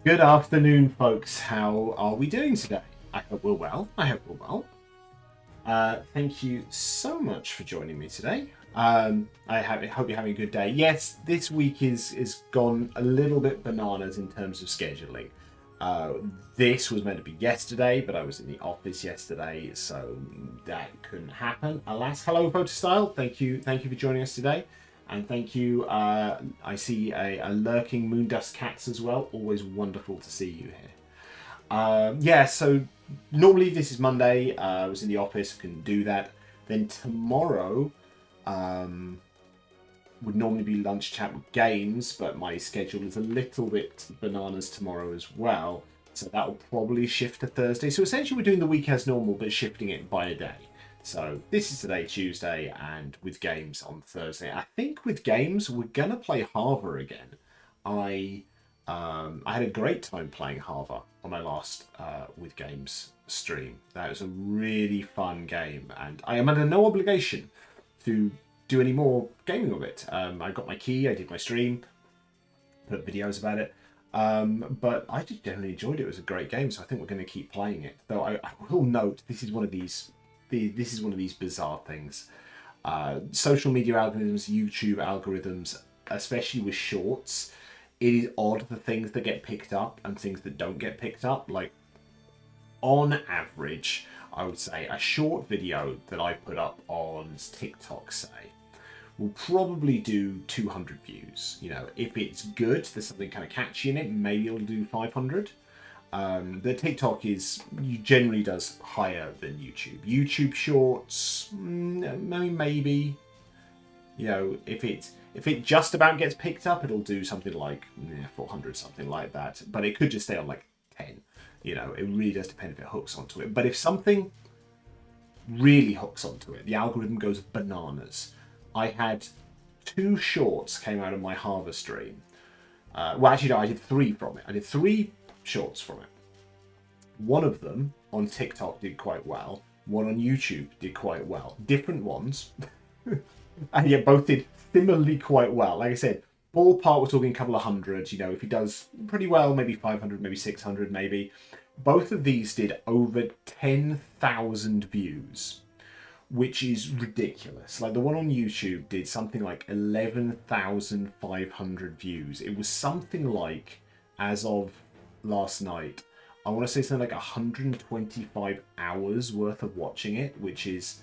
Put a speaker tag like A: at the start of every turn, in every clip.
A: Good afternoon, folks. How are we doing today? I hope we're well. I hope we're well. Thank you so much for joining me today. Hope you're having a good day. Yes, this week is gone a little bit bananas in terms of scheduling. Uh, this was meant to be yesterday, but I was in the office yesterday, so that couldn't happen. Alas, hello, Photostyle. Thank you for joining us today. And thank you. I see a lurking Moondust Cats as well. Always wonderful to see you here. Yeah, so normally this is Monday. I was in the office, couldn't do that. Then tomorrow um, would normally be lunch chat with games, but my schedule is a little bit bananas tomorrow as well. So that will probably shift to Thursday. So essentially we're doing the week as normal, but shifting it by a day. So this is today, Tuesday, and with games on Thursday. I think with games, we're going to play Harvard again. I I had a great time playing Harvard on my last with games stream. That was a really fun game, and I am under no obligation to do any more gaming of it. I got my key, I did my stream, put videos about it. But I just generally enjoyed it. It was a great game, so I think we're going to keep playing it. Though I will note this is one of these bizarre things. Social media algorithms, YouTube algorithms, especially with shorts, it is odd the things that get picked up and things that don't get picked up. Like, on average, I would say a short video that I put up on TikTok, say, will probably do 200 views. You know, if it's good, there's something kind of catchy in it, maybe it'll do 500. The TikTok generally does higher than YouTube. YouTube Shorts, maybe. You know, if it just about gets picked up, it'll do something like 400, something like that. But it could just stay on like 10. You know, it really does depend if it hooks onto it. But if something really hooks onto it, the algorithm goes bananas. I had 2 shorts came out of my Harvest stream. Well, actually, no, I did 3 from it. I did 3 shorts from it. One of them on TikTok did quite well. One on YouTube did quite well. Different ones. And yet both did similarly quite well. Like I said, ballpark, we're talking a couple of hundred. You know, if he does pretty well, maybe 500, maybe 600, maybe. Both of these did over 10,000 views, which is ridiculous. Like the one on YouTube did something like 11,500 views. It was something like, as of last night, I want to say something like 125 hours worth of watching it, which is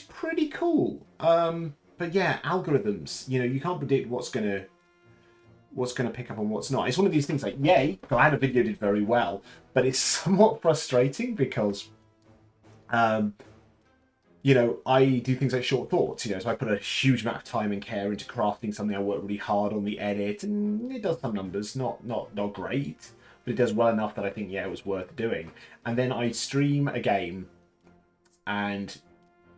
A: pretty cool. But yeah, algorithms. You know, you can't predict what's gonna pick up and what's not. It's one of these things like, yay, glad a video did very well, but it's somewhat frustrating because, you know, I do things like short thoughts. You know, so I put a huge amount of time and care into crafting something. I work really hard on the edit, and it does some numbers, not great, but it does well enough that I think it was worth doing. And then I stream a game and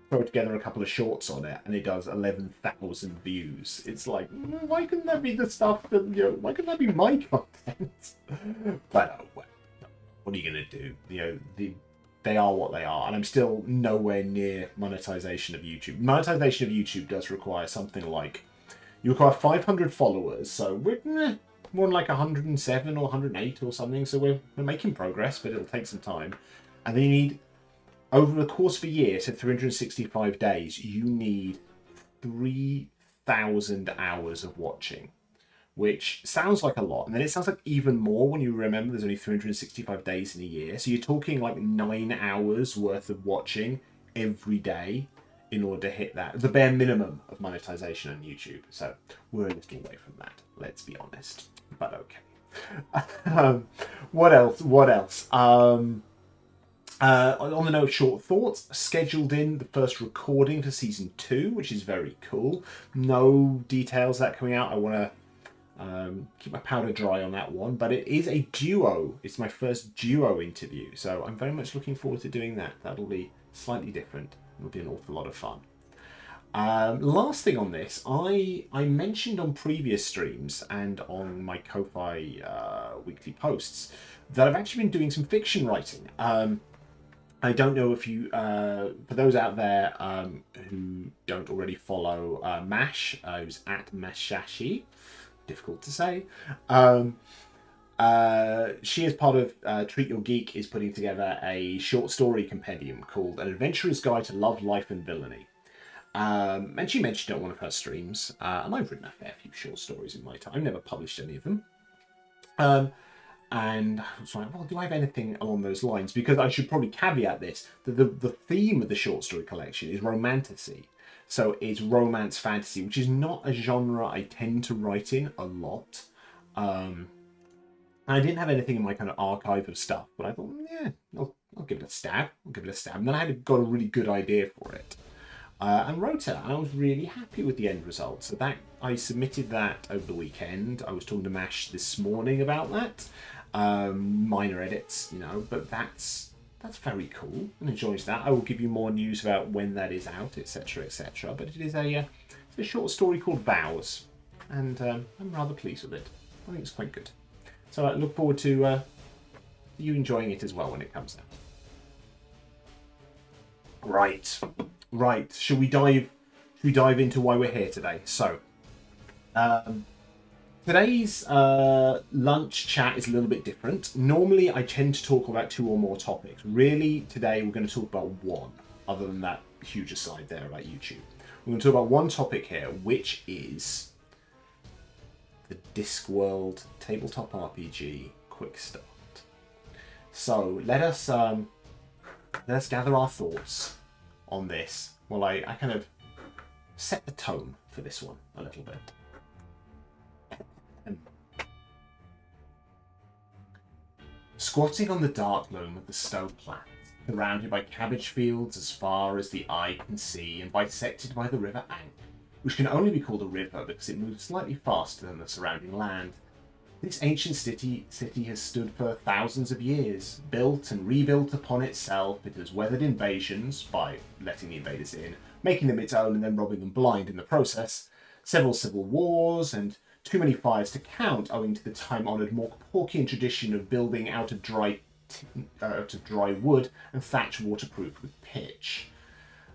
A: throw together a couple of shorts on it, and it does 11,000 views. It's like, why couldn't that be the stuff that, you know, why couldn't that be my content? But well, what are you gonna do? You know, they are what they are, and I'm still nowhere near monetization of YouTube. Monetization of YouTube does require something like, you require 500 followers, so we're more than like 107 or 108 or something. So we're making progress, but it'll take some time. And then you need, over the course of a year, so 365 days, you need 3,000 hours of watching, which sounds like a lot. And then it sounds like even more when you remember there's only 365 days in a year. So you're talking like 9 hours worth of watching every day in order to hit that, the bare minimum of monetization on YouTube. So we're a little away from that, let's be honest. But okay. What else? On the note, Short Thoughts scheduled in the first recording for season 2, which is very cool. No details of that coming out. I want to keep my powder dry on that one, but it is a duo. It's my first duo interview, so I'm very much looking forward to doing that. That'll be slightly different. It'll be an awful lot of fun. Last thing on this, I mentioned on previous streams and on my Ko-Fi weekly posts that I've actually been doing some fiction writing. I don't know if you, for those out there who don't already follow Mash, who's at Mashashi, difficult to say. She, as part of Treat Your Geek, is putting together a short story compendium called An Adventurer's Guide to Love, Life and Villainy. And she mentioned it on one of her streams, and I've written a fair few short stories in my time. I've never published any of them. And I was like, well, do I have anything along those lines? Because I should probably caveat this, that the theme of the short story collection is romantasy. So it's romance fantasy, which is not a genre I tend to write in a lot. And I didn't have anything in my kind of archive of stuff, but I thought, yeah, I'll give it a stab. And then I got a really good idea for it. And wrote it, and I was really happy with the end result. So that I submitted that over the weekend. I was talking to Mash this morning about that. Minor edits, but that's very cool, and enjoys that. I will give you more news about when that is out, etc., etc. But it is a short story called Vows, and I'm rather pleased with it. I think it's quite good. So I look forward to you enjoying it as well when it comes out. Right. Should we dive into why we're here today? So, today's lunch chat is a little bit different. Normally, I tend to talk about 2 or more topics. Really, today we're going to talk about one, other than that huge aside there about YouTube. We're going to talk about one topic here, which is the Discworld tabletop RPG Quickstart. So, let us gather our thoughts on this while I kind of set the tone for this one a little bit. Squatting on the dark loam of the Stowe Plat, surrounded by cabbage fields as far as the eye can see and bisected by the River Ank, which can only be called a river because it moves slightly faster than the surrounding land, this ancient city has stood for thousands of years. Built and rebuilt upon itself, it has weathered invasions by letting the invaders in, making them its own and then robbing them blind in the process, several civil wars, and too many fires to count owing to the time-honoured Morporkian tradition of building out of dry wood and thatch waterproofed with pitch.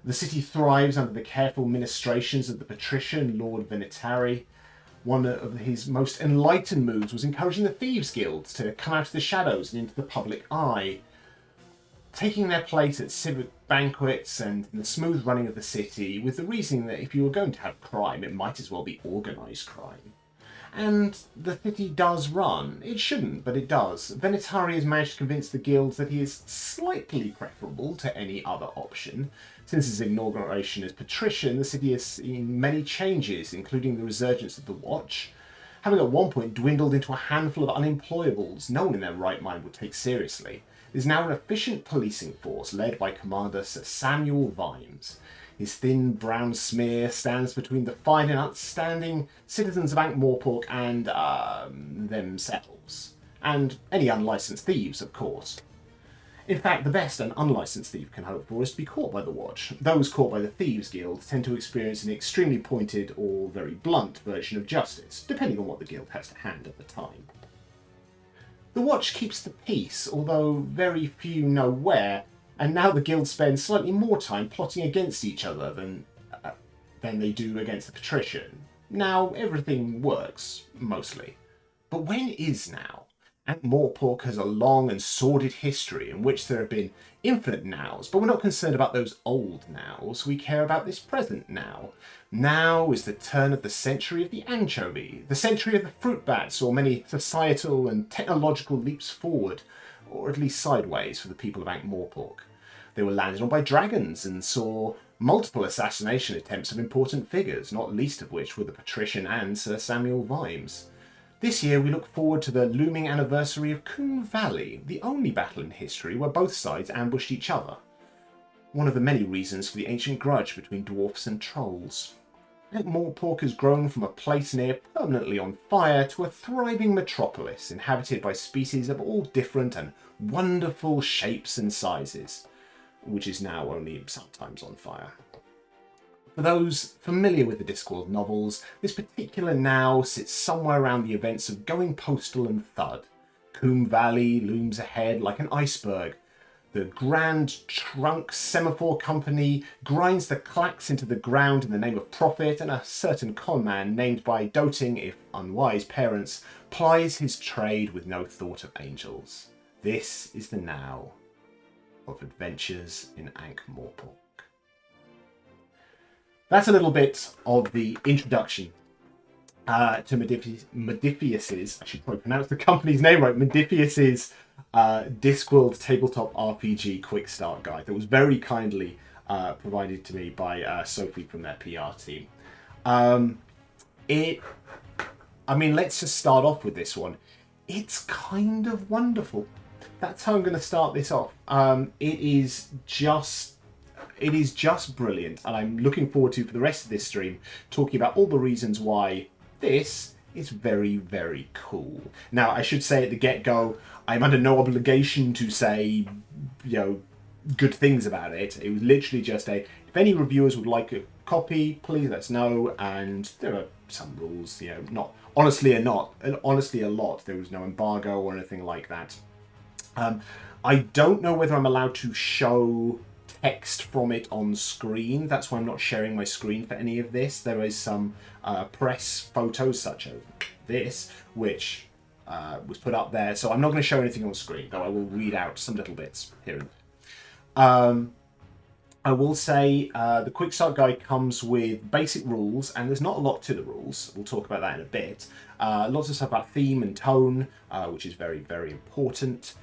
A: The city thrives under the careful ministrations of the patrician Lord Venitari. One of his most enlightened moves was encouraging the Thieves' Guilds to come out of the shadows and into the public eye, taking their place at civic banquets and in the smooth running of the city, with the reasoning that if you were going to have crime, it might as well be organised crime. And the city does run. It shouldn't, but it does. Venitari has managed to convince the guilds that he is slightly preferable to any other option. Since his inauguration as patrician, the city has seen many changes, including the resurgence of the Watch, having at one point dwindled into a handful of unemployables no one in their right mind would take seriously. It is now an efficient policing force led by Commander Sir Samuel Vimes. His thin brown smear stands between the fine and outstanding citizens of Ankh-Morpork and themselves. And any unlicensed thieves, of course. In fact, the best an unlicensed thief can hope for is to be caught by the Watch. Those caught by the Thieves' Guild tend to experience an extremely pointed or very blunt version of justice, depending on what the guild has to hand at the time. The Watch keeps the peace, although very few know where, and now the guild spends slightly more time plotting against each other than they do against the patrician. Now, everything works, mostly. But when is now? Ankh-Morpork has a long and sordid history in which there have been infinite nows, but we're not concerned about those old nows. We care about this present now. Now is the turn of the century of the anchovy, the century of the fruit bats, or many societal and technological leaps forward, or at least sideways for the people of Ankh-Morpork. They were landed on by dragons and saw multiple assassination attempts of important figures, not least of which were the patrician and Sir Samuel Vimes. This year we look forward to the looming anniversary of Coombe Valley, the only battle in history where both sides ambushed each other. One of the many reasons for the ancient grudge between dwarfs and trolls. Ankh-Morpork has grown from a place near permanently on fire to a thriving metropolis inhabited by species of all different and wonderful shapes and sizes, which is now only sometimes on fire. For those familiar with the Discworld novels, this particular now sits somewhere around the events of Going Postal and Thud. Coombe Valley looms ahead like an iceberg, The Grand Trunk Semaphore Company grinds the clacks into the ground in the name of profit, and a certain conman named by doting, if unwise, parents plies his trade with no thought of angels. This is the now of Adventures in Ankh-Morpork. That's a little bit of the introduction to Modiphius's, I should probably pronounce the company's name right, Modiphius's Discworld tabletop RPG Quickstart guide that was very kindly provided to me by Sophie from their PR team. Let's just start off with this one. It's kind of wonderful. That's how I'm going to start this off. It is just brilliant, and I'm looking forward to, for the rest of this stream, talking about all the reasons why this is very, very cool. Now, I should say at the get-go, I'm under no obligation to say, good things about it. It was literally just if any reviewers would like a copy, please let us know. And there are some rules, not honestly a lot. There was no embargo or anything like that. I don't know whether I'm allowed to show text from it on screen. That's why I'm not sharing my screen for any of this. There is some press photos such as this, which was put up there. So I'm not going to show anything on screen, though I will read out some little bits here and there. I will say the Quickstart Guide comes with basic rules, and there's not a lot to the rules. We'll talk about that in a bit. Lots of stuff about theme and tone, which is very, very important.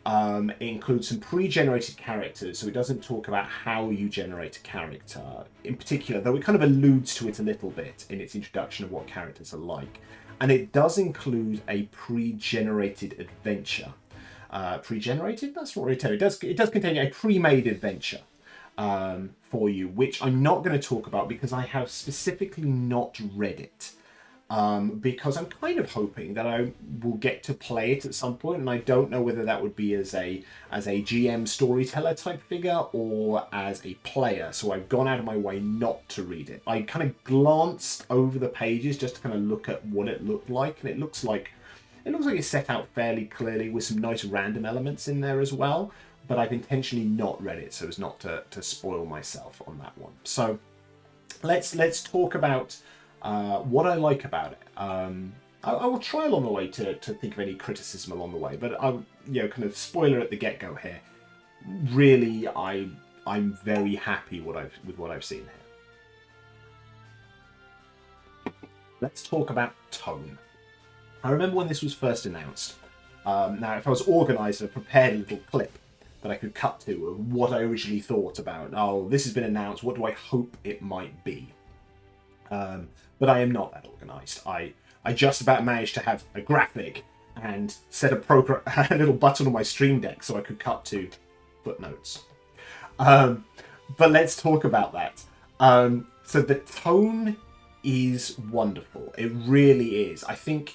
A: It includes some pre-generated characters, so it doesn't talk about how you generate a character in particular, though it kind of alludes to it a little bit in its introduction of what characters are like. And it does include a pre-generated adventure. Pre-generated? That's not really true. It does contain a pre-made adventure for you, which I'm not going to talk about because I have specifically not read it. Because I'm kind of hoping that I will get to play it at some point, and I don't know whether that would be as a GM storyteller type figure or as a player, so I've gone out of my way not to read it. I kind of glanced over the pages just to kind of look at what it looked like, and it looks like it's set out fairly clearly with some nice random elements in there as well, but I've intentionally not read it so as not to spoil myself on that one. So let's talk about what I like about it. I will try along the way to think of any criticism along the way, but I'm kind of spoiler at the get-go here. Really, I'm very happy with what I've seen here. Let's talk about tone. I remember when this was first announced. Now, if I was organised, I prepared a little clip that I could cut to of what I originally thought about. Oh, this has been announced. What do I hope it might be? But I am not that organised. I just about managed to have a graphic and set a little button on my Stream Deck so I could cut to footnotes. But let's talk about that. So the tone is wonderful. It really is. I think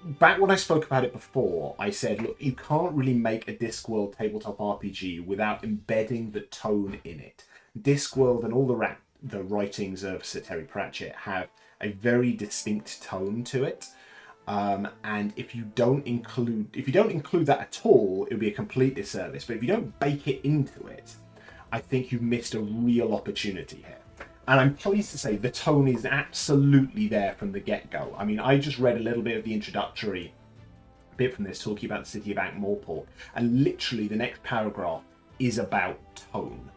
A: back when I spoke about it before, I said, look, you can't really make a Discworld tabletop RPG without embedding the tone in it. Discworld and all the writings of Sir Terry Pratchett have a very distinct tone to it, and if you don't include that at all, it would be a complete disservice. But if you don't bake it into it, I think you've missed a real opportunity here. And I'm pleased to say the tone is absolutely there from the get-go. I mean, I just read a little bit of the introductory bit from this, talking about the city of Ankh-Morpork, and literally the next paragraph is about tone.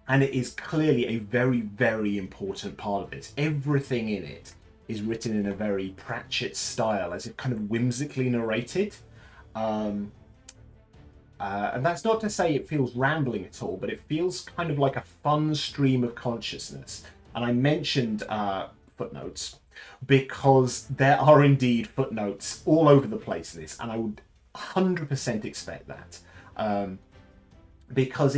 A: And it is clearly a very, very important part of this. Everything in it is written in a very Pratchett style, as if kind of whimsically narrated. And that's not to say it feels rambling at all, but it feels kind of like a fun stream of consciousness. And I mentioned footnotes because there are indeed footnotes all over the place in this, and I would 100% expect that. Because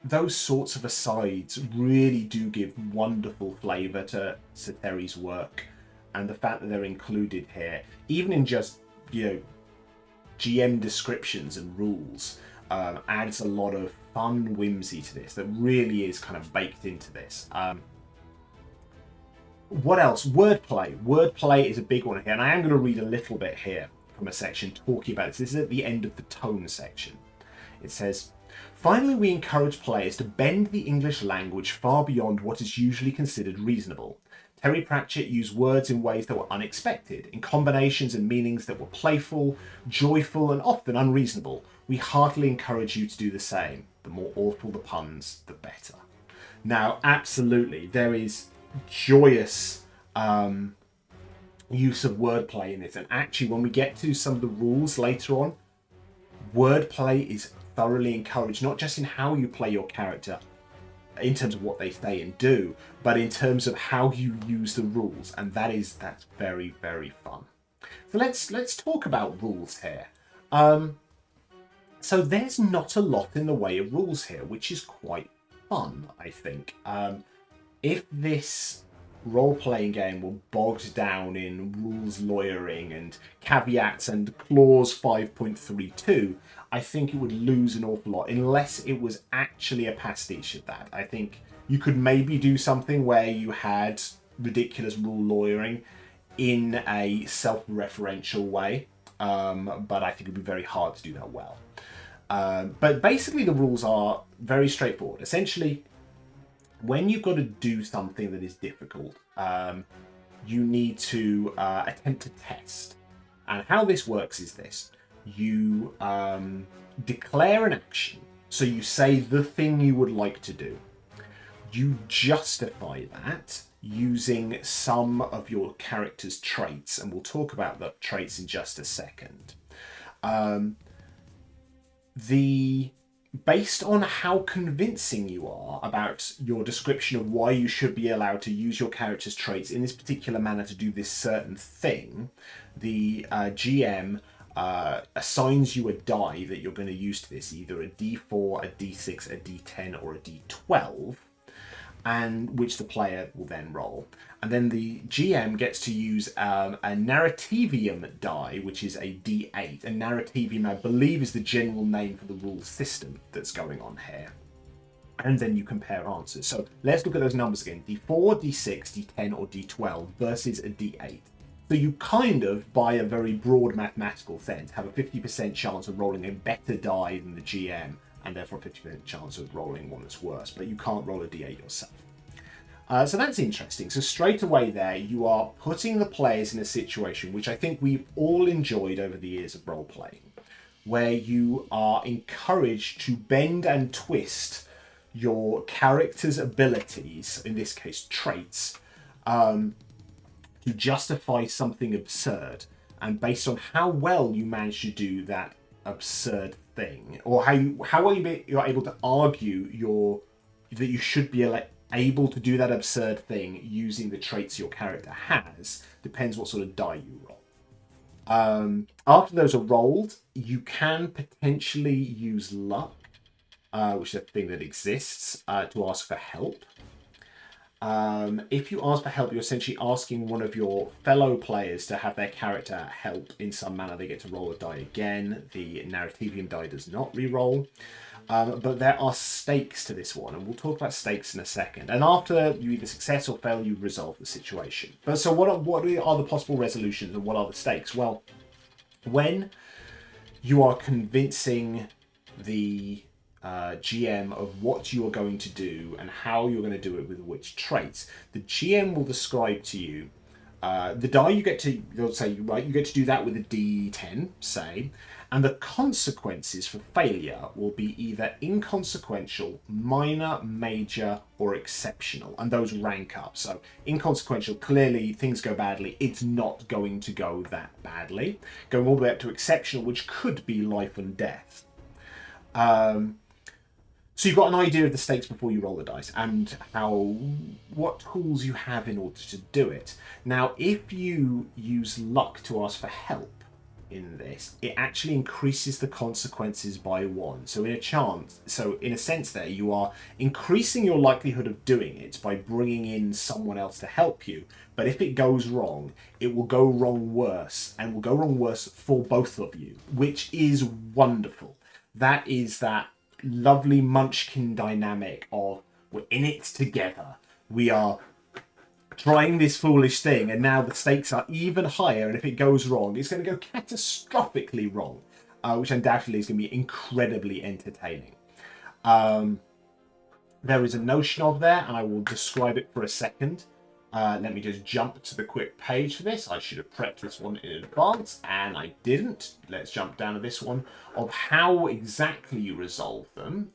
A: those sorts of asides really do give wonderful flavour to Sir Terry's work, and the fact that they're included here, even in just GM descriptions and rules, adds a lot of fun whimsy to this that really is kind of baked into this. What else? Wordplay. Wordplay is a big one here, and I am going to read a little bit here from a section talking about this. This is at the end of the tone section. It says, "Finally, we encourage players to bend the English language far beyond what is usually considered reasonable. Terry Pratchett used words in ways that were unexpected, in combinations and meanings that were playful, joyful, and often unreasonable. We heartily encourage you to do the same. The more awful the puns, the better." Now, absolutely, there is joyous use of wordplay in it. And actually, when we get to some of the rules later on, wordplay is thoroughly encouraged, not just in how you play your character, in terms of what they say and do, but in terms of how you use the rules. And that's very, very fun. So let's talk about rules here. So there's not a lot in the way of rules here, which is quite fun, I think. If this role-playing game were bogged down in rules lawyering and caveats and clause 5.32, I think it would lose an awful lot, unless it was actually a pastiche of that. I think you could maybe do something where you had ridiculous rule lawyering in a self-referential way, but I think it would be very hard to do that well. But basically the rules are very straightforward. Essentially, when you've got to do something that is difficult, you need to attempt to test. And how this works is this. You declare an action. So you say the thing you would like to do. You justify that using some of your character's traits. And we'll talk about the traits in just a second. Based on how convincing you are about your description of why you should be allowed to use your character's traits in this particular manner to do this certain thing, the GM assigns you a die that you're going to use to this, either a D4, a D6, a D10, or a D12, and which the player will then roll. And then the GM gets to use a narrativium die, which is a D8. And narrativium, I believe, is the general name for the rule system that's going on here. And then you compare answers. So let's look at those numbers again. D4, D6, D10, or D12 versus a D8. So you kind of, by a very broad mathematical sense, have a 50% chance of rolling a better die than the GM, and therefore a 50% chance of rolling one that's worse. But you can't roll a D8 yourself. So that's interesting. So straight away there, you are putting the players in a situation which I think we've all enjoyed over the years of role-playing, where you are encouraged to bend and twist your character's abilities, in this case traits, to justify something absurd. And based on how well you manage to do that absurd thing, or how well you're able to argue that you should be able to do that absurd thing using the traits your character has, depends what sort of die you roll. After those are rolled, you can potentially use luck, which is a thing that exists, to ask for help. If you ask for help, you're essentially asking one of your fellow players to have their character help in some manner. They get to roll a die again. The narrativium die does not re-roll. But there are stakes to this one, and we'll talk about stakes in a second. And after you either success or fail, you resolve the situation. But so what are the possible resolutions and what are the stakes? Well, when you are convincing the GM of what you are going to do and how you're going to do it with which traits, the GM will describe to you the die you get to, they'll say, right, you get to do that with a D10, say, and the consequences for failure will be either inconsequential, minor, major, or exceptional, and those rank up. So inconsequential, clearly things go badly, it's not going to go that badly. Going all the way up to exceptional, which could be life and death. So you've got an idea of the stakes before you roll the dice and what tools you have in order to do it. Now, if you use luck to ask for help in this, it actually increases the consequences by 1. So in a sense there, you are increasing your likelihood of doing it by bringing in someone else to help you. But if it goes wrong, it will go wrong worse, and will go wrong worse for both of you, which is wonderful. That is that lovely munchkin dynamic of we're in it together. We are trying this foolish thing, and now the stakes are even higher, and if it goes wrong, it's going to go catastrophically wrong. which undoubtedly is going to be incredibly entertaining. There is a notion of there, and I will describe it for a second. Let me just jump to the quick page for this. I should have prepped this one in advance, and I didn't. Let's jump down to this one of how exactly you resolve them.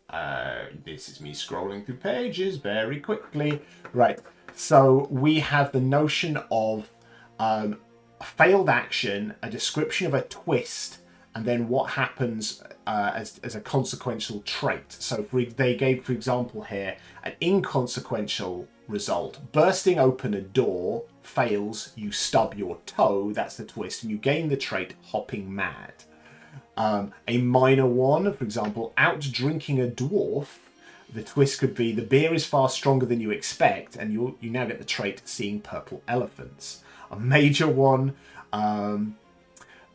A: This is me scrolling through pages very quickly. Right, so we have the notion of a failed action, a description of a twist, and then what happens as a consequential trait. So they gave, for example, here an inconsequential result. Bursting open a door fails, you stub your toe, that's the twist, and you gain the trait hopping mad. A minor one, for example, out drinking a dwarf, the twist could be the beer is far stronger than you expect, and you now get the trait seeing purple elephants. A major one,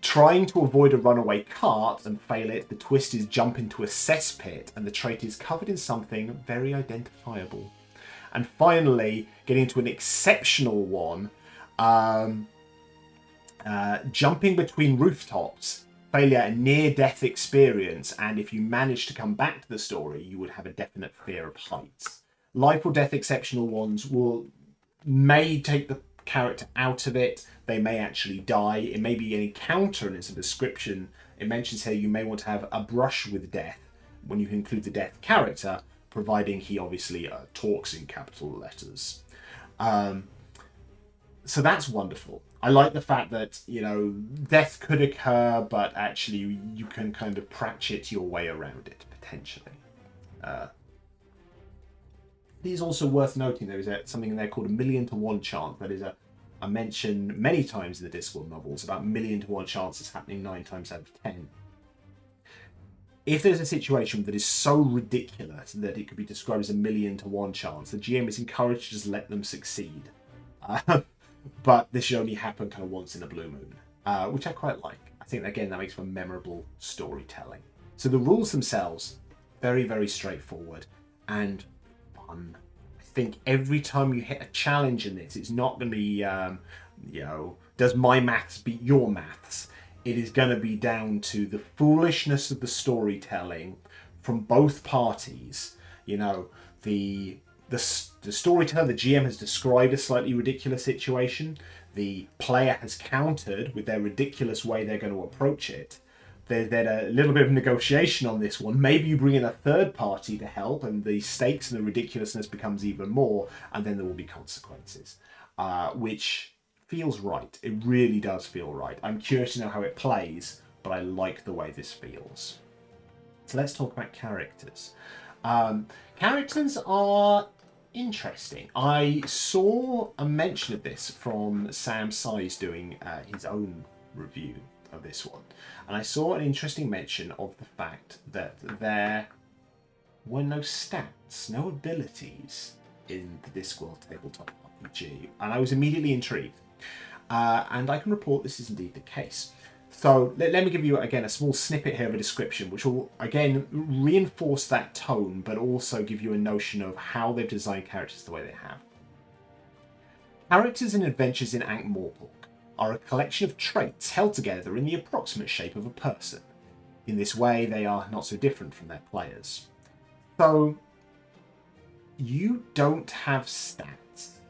A: trying to avoid a runaway cart and fail it, the twist is jump into a cesspit, and the trait is covered in something very identifiable. And finally, getting into an exceptional one, jumping between rooftops, failure, a near-death experience, and if you manage to come back to the story, you would have a definite fear of heights. Life or death exceptional ones may take the character out of it. They may actually die. It may be an encounter, and it's a description. It mentions here you may want to have a brush with death when you include the death character, providing he obviously talks in capital letters. So that's wonderful. I like the fact that, death could occur, but actually you can kind of Pratchett your way around it, potentially. It is also worth noting there is something in there called a 1,000,000 to 1 chance. That is a mention many times in the Discworld novels about 1,000,000 to 1 chances happening 9 times out of 10. If there's a situation that is so ridiculous that it could be described as a 1,000,000 to 1 chance, the GM is encouraged to just let them succeed. But this should only happen kind of once in a blue moon, which I quite like. I think, again, that makes for memorable storytelling. So the rules themselves, very, very straightforward and fun. I think every time you hit a challenge in this, it's not going to be, does my maths beat your maths? It is going to be down to the foolishness of the storytelling from both parties. The storyteller, the GM, has described a slightly ridiculous situation. The player has countered with their ridiculous way they're going to approach it. There's then a little bit of negotiation on this one. Maybe you bring in a third party to help, and the stakes and the ridiculousness becomes even more, and then there will be consequences, which feels right. It really does feel right. I'm curious to know how it plays, but I like the way this feels. So let's talk about characters. Characters are interesting. I saw a mention of this from Sam Size doing his own review of this one. And I saw an interesting mention of the fact that there were no stats, no abilities in the Discworld tabletop RPG. And I was immediately intrigued. And I can report this is indeed the case. So let me give you, again, a small snippet here of a description, which will, again, reinforce that tone, but also give you a notion of how they've designed characters the way they have. Characters in Adventures in Ankh-Morpork are a collection of traits held together in the approximate shape of a person. In this way, they are not so different from their players. So, you don't have stats.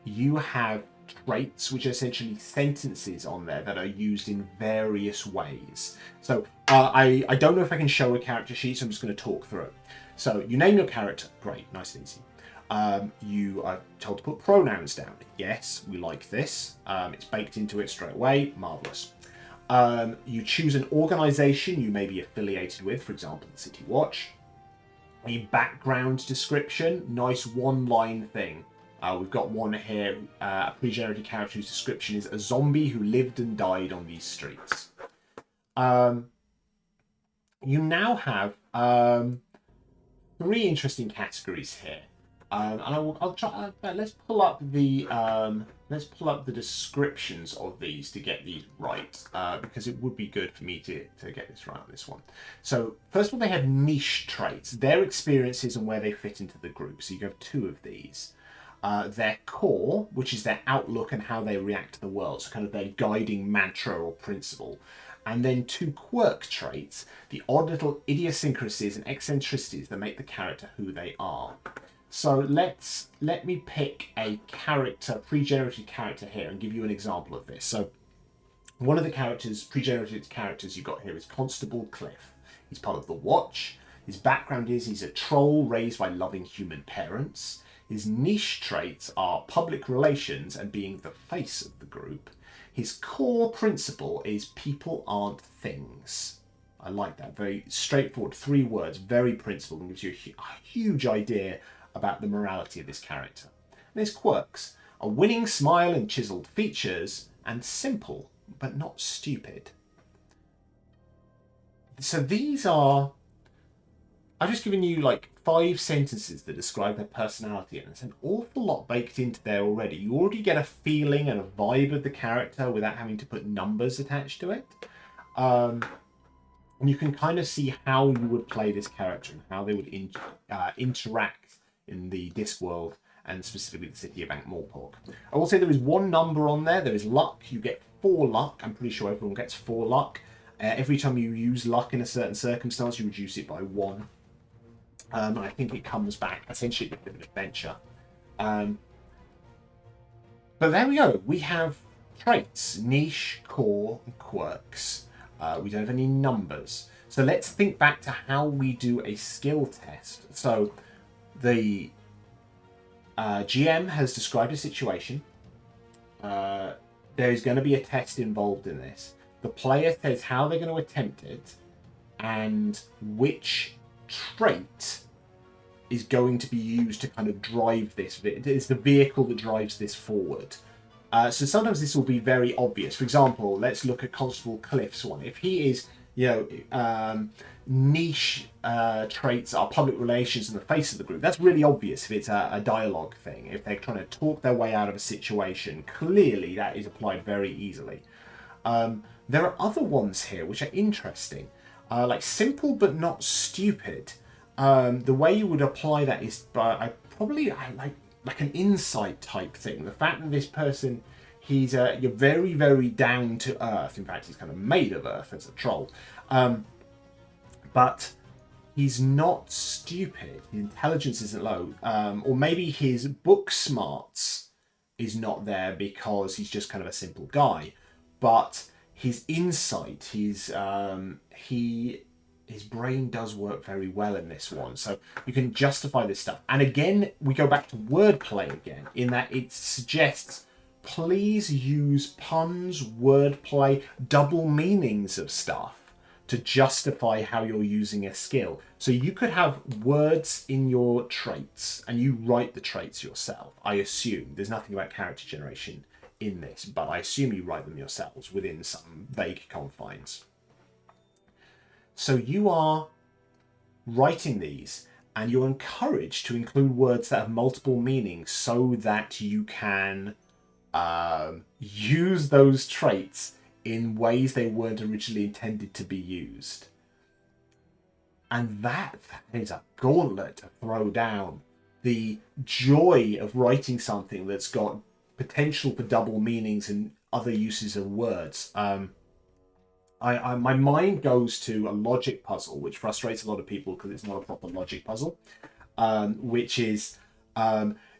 A: You have traits, which are essentially sentences on there that are used in various ways. So I don't know if I can show a character sheet, so I'm just going to talk through it. So you name your character, great, nice and easy. You are told to put pronouns down. Yes, we like this. It's baked into it straight away, marvellous. You choose an organisation you may be affiliated with, for example, the City Watch. A background description, nice one-line thing. We've got one here, a pre-generated character whose description is a zombie who lived and died on these streets. You now have 3 interesting categories here, and I'll try. Let's pull up the descriptions of these to get these right, because it would be good for me to get this right on this one. So first of all, they have niche traits, their experiences and where they fit into the group. So you have 2 of these. their core, which is their outlook and how they react to the world, so kind of their guiding mantra or principle. And then 2 quirk traits, the odd little idiosyncrasies and eccentricities that make the character who they are. So let me pick a character, pre-generated character here, and give you an example of this. So one of the characters, pre-generated characters you've got here is Constable Cliff. He's part of the Watch. His background is he's a troll raised by loving human parents. His niche traits are public relations and being the face of the group. His core principle is people aren't things. I like that. Very straightforward, 3 words, very principled, and gives you a huge idea about the morality of this character. And his quirks: a winning smile and chiseled features, and simple but not stupid. So these are... I've just given you like 5 sentences that describe their personality, and there's an awful lot baked into there already. You already get a feeling and a vibe of the character without having to put numbers attached to it. And you can kind of see how you would play this character and how they would interact in the Discworld, and specifically the city of Ankh-Morpork. I will say there is 1 number on there. There is luck. You get 4 luck. I'm pretty sure everyone gets 4 luck. Every time you use luck in a certain circumstance, you reduce it by 1. And I think it comes back essentially at the end of an adventure. But there we go. We have traits: niche, core, and quirks. We don't have any numbers. So let's think back to how we do a skill test. So the GM has described a situation. There is going to be a test involved in this. The player says how they're going to attempt it and which trait is going to be used to kind of drive this. It's the vehicle that drives this forward. So sometimes this will be very obvious. For example, let's look at Constable Cliff's one. If he is, niche traits are public relations and the face of the group, that's really obvious if it's a dialogue thing. If they're trying to talk their way out of a situation, clearly that is applied very easily. There are other ones here which are interesting, like simple but not stupid. The way you would apply that is by like an insight type thing. The fact that this person, you're very, very down to earth. In fact, he's kind of made of earth as a troll. But he's not stupid. His intelligence isn't low. Or maybe his book smarts is not there because he's just kind of a simple guy. But his insight, his brain does work very well in this one. So you can justify this stuff. And again, we go back to wordplay again, in that it suggests please use puns, wordplay, double meanings of stuff to justify how you're using a skill. So you could have words in your traits and you write the traits yourself. I assume there's nothing about character generation in this, but I assume you write them yourselves within some vague confines. So you are writing these and you're encouraged to include words that have multiple meanings so that you can use those traits in ways they weren't originally intended to be used. And that is a gauntlet to throw down. The joy of writing something that's got potential for double meanings and other uses of words. My mind goes to a logic puzzle, which frustrates a lot of people because it's not a proper logic puzzle, which is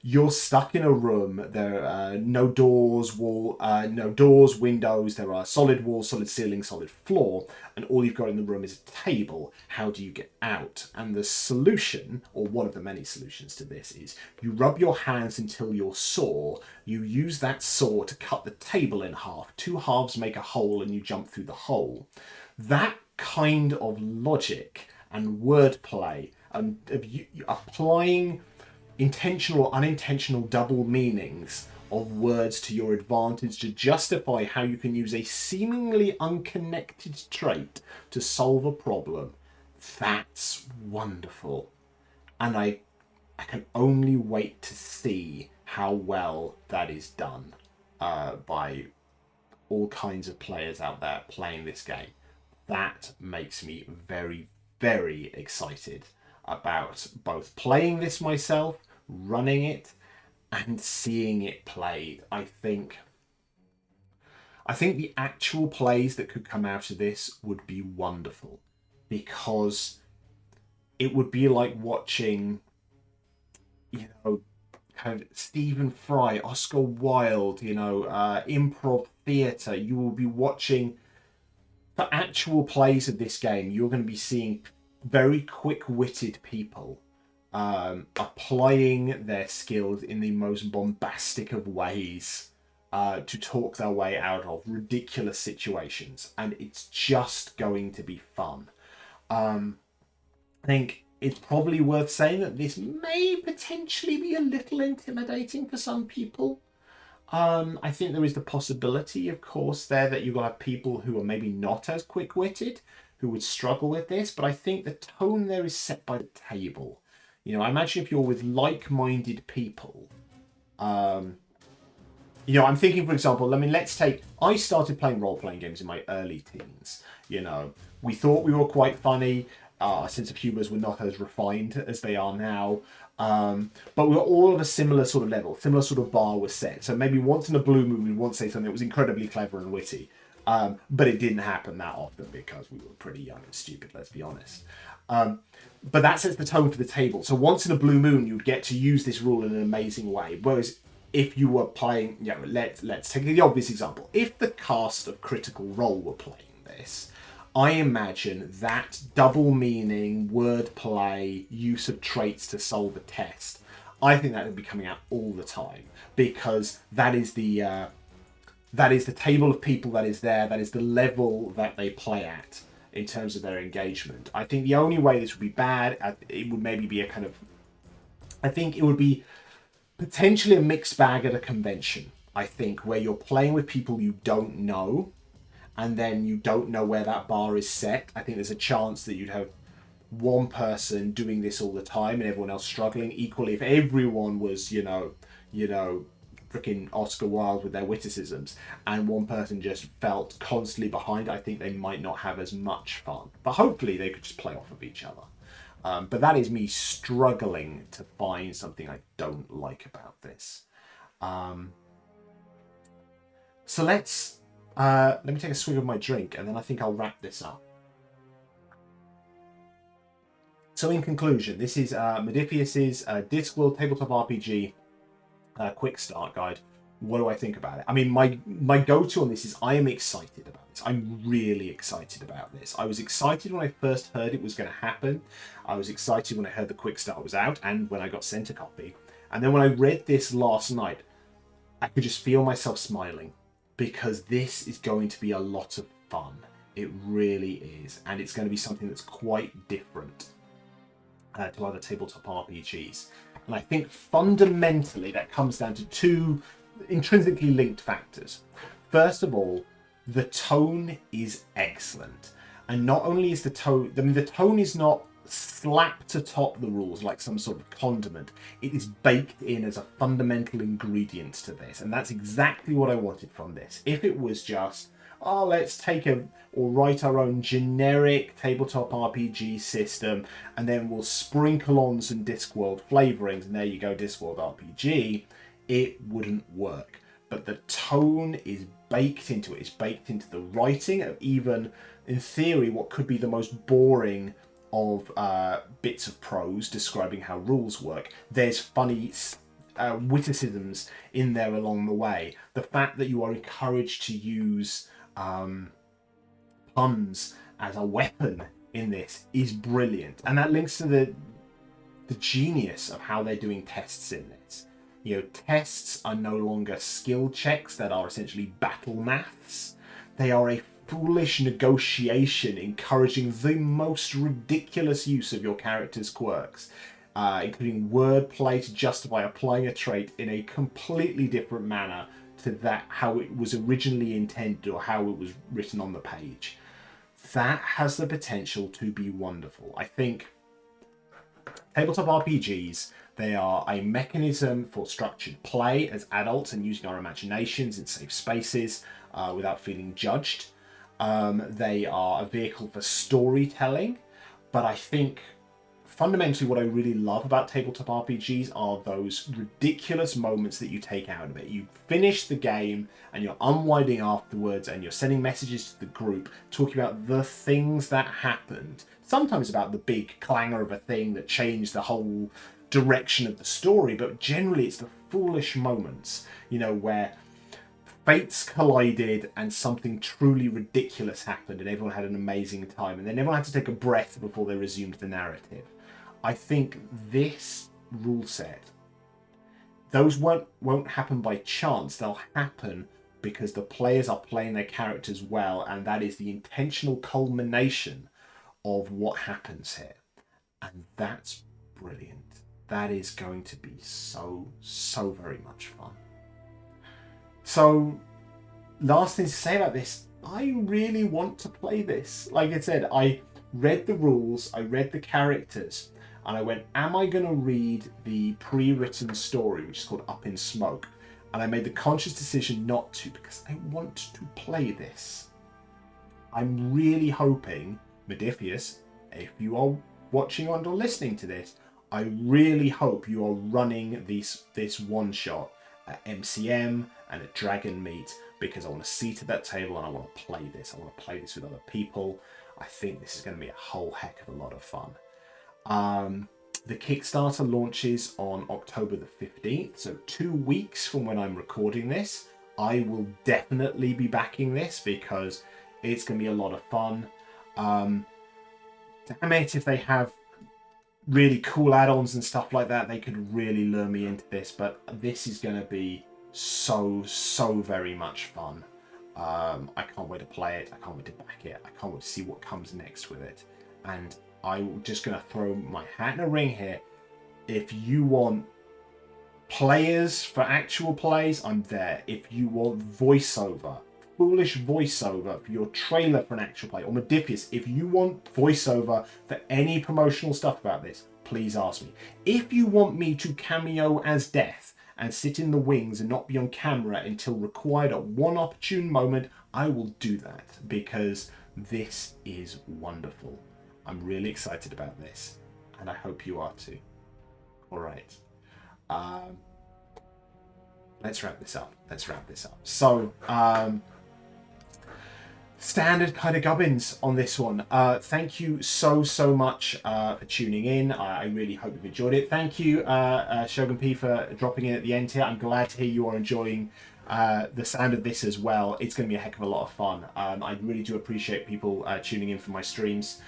A: you're stuck in a room. There are no doors, windows. There are solid walls, solid ceiling, solid floor, and all you've got in the room is a table. How do you get out? And the solution, or one of the many solutions to this, is you rub your hands until you're sore. You use that saw to cut the table in half. 2 halves make a hole, and you jump through the hole. That kind of logic and wordplay, and applying intentional or unintentional double meanings of words to your advantage to justify how you can use a seemingly unconnected trait to solve a problem. That's wonderful. And I can only wait to see how well that is done by all kinds of players out there playing this game. That makes me very, very excited about both playing this myself, running it, and seeing it played. I think the actual plays that could come out of this would be wonderful, because it would be like watching, kind of Stephen Fry, Oscar Wilde, improv theatre. You will be watching, for actual plays of this game, you're going to be seeing very quick-witted people applying their skills in the most bombastic of ways to talk their way out of ridiculous situations, and it's just going to be fun. I think it's probably worth saying that this may potentially be a little intimidating for some people. I think there is the possibility, of course, there that you're going to have people who are maybe not as quick-witted who would struggle with this, but I think the tone there is set by the table. I imagine if you're with like-minded people, I'm thinking, for example, I started playing role-playing games in my early teens. We thought we were quite funny. Our sense of humours were not as refined as they are now. But we were all of a similar sort of level, similar sort of bar was set. So maybe once in a blue moon, we'd want to say something that was incredibly clever and witty. But it didn't happen that often because we were pretty young and stupid, let's be honest. But that sets the tone for the table. So once in a blue moon, you'd get to use this rule in an amazing way. Whereas if you were playing, let's take the obvious example. If the cast of Critical Role were playing this, I imagine that double meaning, wordplay, use of traits to solve a test, I think that would be coming out all the time, because that is the table of people that is there, that is the level that they play at in terms of their engagement. I think the only way this would be bad, it would maybe be I think it would be potentially a mixed bag at a convention, I think, where you're playing with people you don't know, and then you don't know where that bar is set. I think there's a chance that you'd have one person doing this all the time and everyone else struggling. Equally, if everyone was, freaking Oscar Wilde with their witticisms, and one person just felt constantly behind, I think they might not have as much fun. But hopefully they could just play off of each other. But that is me struggling to find something I don't like about this. So let me take a swig of my drink, and then I think I'll wrap this up. So in conclusion, this is Modiphius's Discworld Tabletop RPG Quickstart Guide. What do I think about it? I mean, my go-to on this is I am excited about this. I'm really excited about this. I was excited when I first heard it was going to happen. I was excited when I heard the Quickstart was out and when I got sent a copy. And then when I read this last night, I could just feel myself smiling, because this is going to be a lot of fun. It really is. And it's going to be something that's quite different to other tabletop RPGs. And I think fundamentally that comes down to two intrinsically linked factors. First of all, the tone is excellent. And not only is the tone is not slapped atop the rules like some sort of condiment. It is baked in as a fundamental ingredient to this. And that's exactly what I wanted from this. If it was just, let's write our own generic tabletop RPG system, and then we'll sprinkle on some Discworld flavorings, and there you go, Discworld RPG, it wouldn't work. But the tone is baked into it. It's baked into the writing of, even, in theory, what could be the most boring of bits of prose describing how rules work. There's funny witticisms in there along the way. The fact that you are encouraged to use puns as a weapon in this is brilliant, and that links to the genius of how they're doing tests in this. Tests are no longer skill checks that are essentially battle maths. They are a foolish negotiation encouraging the most ridiculous use of your character's quirks, including wordplay to justify applying a trait in a completely different manner to that how it was originally intended or how it was written on the page. That has the potential to be wonderful. I think tabletop RPGs, they are a mechanism for structured play as adults and using our imaginations in safe spaces without feeling judged. They are a vehicle for storytelling, but I think fundamentally what I really love about tabletop RPGs are those ridiculous moments that you take out of it. You finish the game and you're unwinding afterwards and you're sending messages to the group talking about the things that happened. Sometimes about the big clangor of a thing that changed the whole direction of the story, but generally it's the foolish moments, you know, where fates collided and something truly ridiculous happened and everyone had an amazing time and then everyone had to take a breath before they resumed the narrative. I think this rule set, those won't happen by chance. They'll happen because the players are playing their characters well, and that is the intentional culmination of what happens here. And that's brilliant. That is going to be so very much fun. So, last thing to say about this, I really want to play this. Like I said, I read the rules, I read the characters, and I went, am I going to read the pre-written story, which is called Up in Smoke? And I made the conscious decision not to, because I want to play this. I'm really hoping, Modiphius, if you are watching or listening to this, I really hope you are running this one-shot at MCM and at Dragon Meet, because I want to sit at that table and I want to play this. I want to play this with other people. I think this is going to be a whole heck of a lot of fun. The Kickstarter launches on October the 15th, so 2 weeks from when I'm recording this. I will definitely be backing this because it's going to be a lot of fun. Damn it, if they have really cool add-ons and stuff like that, they could really lure me into this, but this is going to be so very much fun. I can't wait to play it. I can't wait to back it. I can't wait to see what comes next with it. And I'm just going to throw my hat in a ring here. If you want players for actual plays, I'm there. If you want voiceover, foolish voiceover for your trailer for an actual play, or Modiphius, if you want voiceover for any promotional stuff about this, please ask me. If you want me to cameo as Death and sit in the wings and not be on camera until required at one opportune moment, I will do that, because this is wonderful. I'm really excited about this, and I hope you are too. All right. Let's wrap this up. So, standard kind of gubbins on this one. Thank you so much for tuning in. I really hope you've enjoyed it. Thank you, Shogun P, for dropping in at the end here. I'm glad to hear you are enjoying the sound of this as well. It's going to be a heck of a lot of fun. I really do appreciate people tuning in for my streams.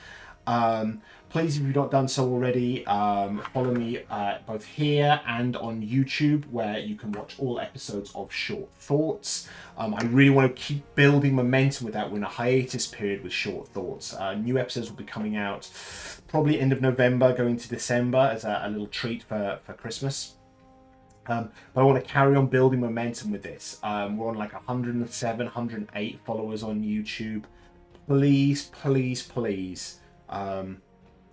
A: Please, if you've not done so already, follow me both here and on YouTube, where you can watch all episodes of Short Thorts. I really want to keep building momentum with that. We're in a hiatus period with Short Thorts. New episodes will be coming out probably end of November, going to December as a little treat for Christmas. But I want to carry on building momentum with this. We're on like 107, 108 followers on YouTube. Please.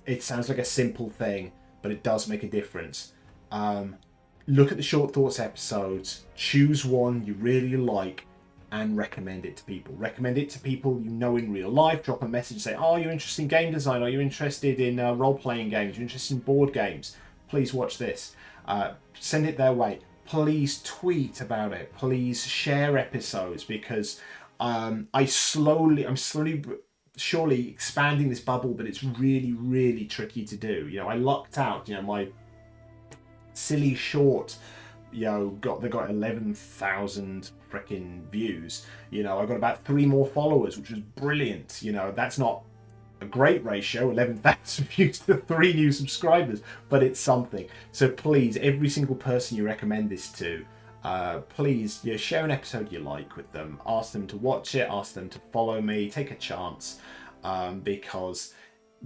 A: It sounds like a simple thing, but it does make a difference. Look at the Short Thorts episodes, choose one you really like, and recommend it to people. Recommend it to people you know in real life. Drop a message, say, oh, you're interested in game design, or you're interested in role-playing games, you're interested in board games. Please watch this. Send it their way. Please tweet about it. Please share episodes, because I'm slowly surely expanding this bubble, but it's really tricky to do. You know, I lucked out. You know, my silly short, you know, they got 11,000 freaking views. You know, I got about 3 more followers, which was brilliant. You know, that's not a great ratio, 11,000 views to 3 new subscribers, but it's something. So please, every single person you recommend this to, please, share an episode you like with them. Ask them to watch it, ask them to follow me, take a chance, because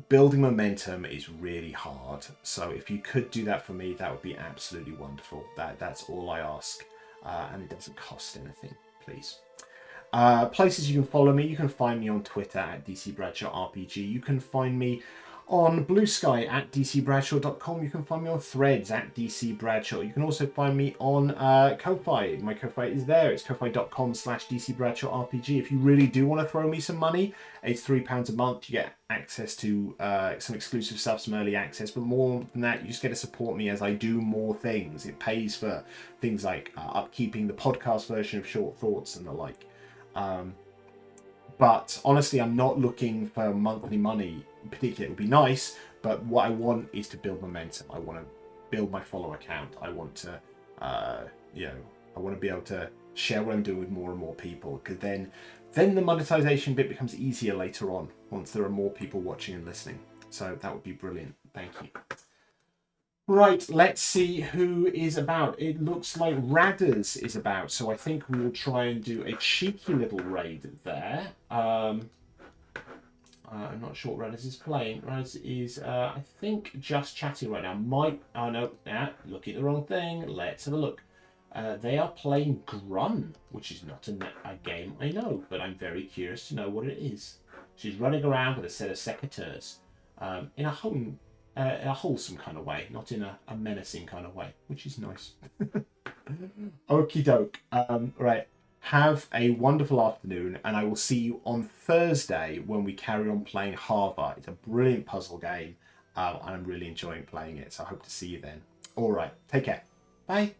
A: building momentum is really hard. So if you could do that for me, that would be absolutely wonderful. That's all I ask, and it doesn't cost anything, please. Places you can follow me: you can find me on Twitter at DC Bradshaw RPG. You can find me on Blue Sky at dcbradshaw.com. You can find me on Threads at dcbradshaw. You can also find me on Ko-Fi. My Ko-Fi is there. It's ko-fi.com/dcbradshawrpg. If you really do want to throw me some money, it's £3 a month. You get access to some exclusive stuff, some early access, but more than that, you just get to support me as I do more things. It pays for things like upkeeping the podcast version of Short Thoughts and the like. But honestly, I'm not looking for monthly money. Particularly, it would be nice, but what I want is to build momentum. I want to build my follower count. I want to, I want to be able to share what I'm doing with more and more people, because then the monetization bit becomes easier later on once there are more people watching and listening. So that would be brilliant. Thank you. Right, let's see who is about. It looks like Radders is about, so I think we will try and do a cheeky little raid there. I'm not sure what Radders is playing. Radders is, I think, just chatting right now. Looking at the wrong thing. Let's have a look. They are playing Grun, which is not a game I know, but I'm very curious to know what it is. She's running around with a set of secateurs in a wholesome kind of way, not in a menacing kind of way, which is nice. Okie doke. Right. Have a wonderful afternoon, and I will see you on Thursday when we carry on playing Harvard. It's a brilliant puzzle game, and I'm really enjoying playing it, so I hope to see you then. All right. Take care. Bye.